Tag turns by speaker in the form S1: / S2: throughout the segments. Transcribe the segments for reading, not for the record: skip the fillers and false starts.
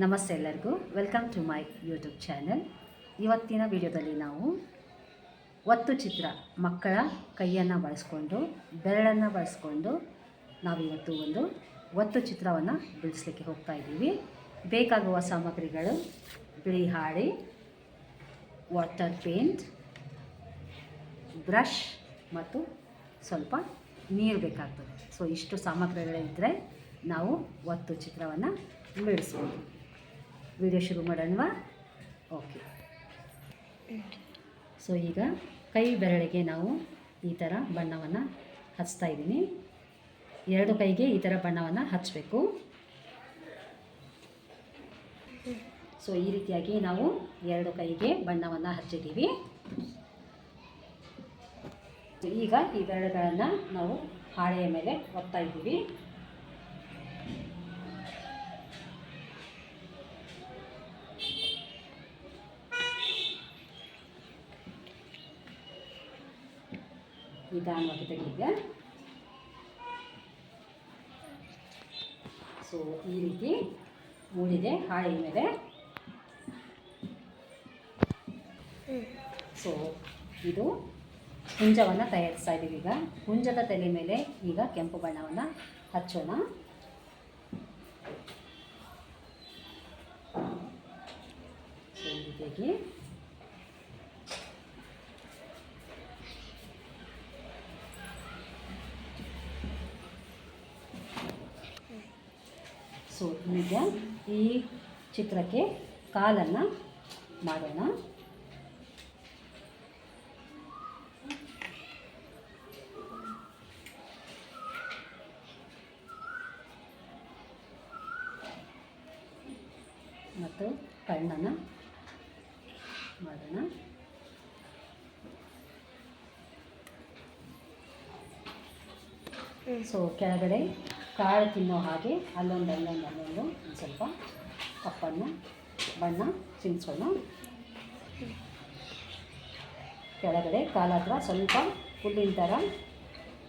S1: ನಮಸ್ತೆ ಎಲ್ಲರಿಗೂ, welcome to my YouTube channel. ಇವತ್ತಿನ ವಿಡಿಯೋದಲ್ಲಿ ನಾವು ಒತ್ತು ಚಿತ್ರ, ಮಕ್ಕಳ ಕೈಯನ್ನು ಬಳಸ್ಕೊಂಡು, ಬೆರಳನ್ನು ಬಳಸ್ಕೊಂಡು ನಾವಿವತ್ತು ಒಂದು ಒತ್ತು ಚಿತ್ರವನ್ನು ಬಿಡಿಸ್ಲಿಕ್ಕೆ ಹೋಗ್ತಾ ಇದ್ದೀವಿ. ಬೇಕಾಗುವ ಸಾಮಗ್ರಿಗಳು: ಬಿಳಿ ಹಾಳೆ, ವಾಟರ್ ಪೇಂಟ್, ಬ್ರಷ್ ಮತ್ತು ಸ್ವಲ್ಪ ನೀರು ಬೇಕಾಗ್ತದೆ. ಸೊ ಇಷ್ಟು ಸಾಮಗ್ರಿಗಳಿದ್ದರೆ ನಾವು ಒತ್ತು ಚಿತ್ರವನ್ನು ಬಿಡಿಸ್ಬೋದು. ವಿಡಿಯೋ ಶುರು ಮಾಡೋಣವಾ? ಓಕೆ. ಸೊ ಈಗ ಕೈ ಬೆರಳಿಗೆ ನಾವು ಈ ಥರ ಬಣ್ಣವನ್ನು ಹಚ್ತಾ ಇದ್ದೀನಿ. ಎರಡು ಕೈಗೆ ಈ ಥರ ಬಣ್ಣವನ್ನು ಹಚ್ಚಬೇಕು. ಸೊ ಈ ರೀತಿಯಾಗಿ ನಾವು ಎರಡು ಕೈಗೆ ಬಣ್ಣವನ್ನು ಹಚ್ಚಿದ್ದೀವಿ. ಈಗ ಈ ಬೆರಳುಗಳನ್ನು ನಾವು ಹಾಳೆಯ ಮೇಲೆ ಒತ್ತಾ ಇದ್ದೀವಿ. ನಿಧಾನವಾಗಿ ತೆಗೆದಿದೆ. ಸೊ ಈ ರೀತಿ ಮೂಡಿದೆ ಹಾಳೆಯ ಮೇಲೆ. ಸೊ ಇದು ಹುಂಜವನ್ನು ತಯಾರಿಸ್ತಾ ಇದ್ದೀವಿ. ಈಗ ಹುಂಜದ ತಲೆ ಮೇಲೆ ಈಗ ಕೆಂಪು ಬಣ್ಣವನ್ನು ಹಚ್ಚೋಣ. ಸೊ ಈ ರೀತಿಯಾಗಿ ಸೊ ಈಗ ಈ ಚಿತ್ರಕ್ಕೆ ಕಾಲನ್ನು ಮಾಡೋಣ. ಮತ್ತು ಕಣ್ಣನ್ನು ಮಾಡೋಣ. ಸೊ ಕೆಳಗಡೆ ಕಾಳು ತಿನ್ನೋ ಹಾಗೆ ಅಲ್ಲೊಂದು ಸ್ವಲ್ಪ ಕಪ್ಪನ್ನು ಬಣ್ಣ ಚಿಮ್ಸೋಣ. ಕೆಳಗಡೆ ಕಾಲ ಹತ್ರ ಸ್ವಲ್ಪ ಹುಲ್ಲಿನ ಥರ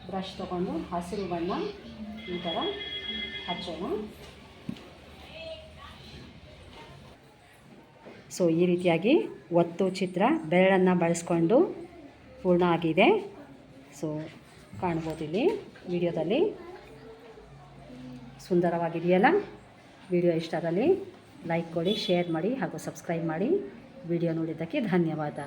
S1: ಬ್ರಷ್ ತೊಗೊಂಡು ಹಸಿರು ಬಣ್ಣ ಈ ಥರ ಹಚ್ಚೋಣ. ಸೊ ಈ ರೀತಿಯಾಗಿ ಒತ್ತು ಚಿತ್ರ ಬೆರಳನ್ನು ಬಳಸ್ಕೊಂಡು ಪೂರ್ಣ ಆಗಿದೆ. ಸೊ ಕಾಣ್ಬೋದು ಇಲ್ಲಿ ವಿಡಿಯೋದಲ್ಲಿ. ಸುಂದರವಾಗಿದೆಯಲ್ಲ? ವಿಡಿಯೋ ಇಷ್ಟ ಆಗಲಿ ಲೈಕ್ ಕೊಡಿ, ಶೇರ್ ಮಾಡಿ ಹಾಗೂ ಸಬ್ಸ್ಕ್ರೈಬ್ ಮಾಡಿ. ವಿಡಿಯೋ ನೋಡಿದ್ದಕ್ಕೆ ಧನ್ಯವಾದ.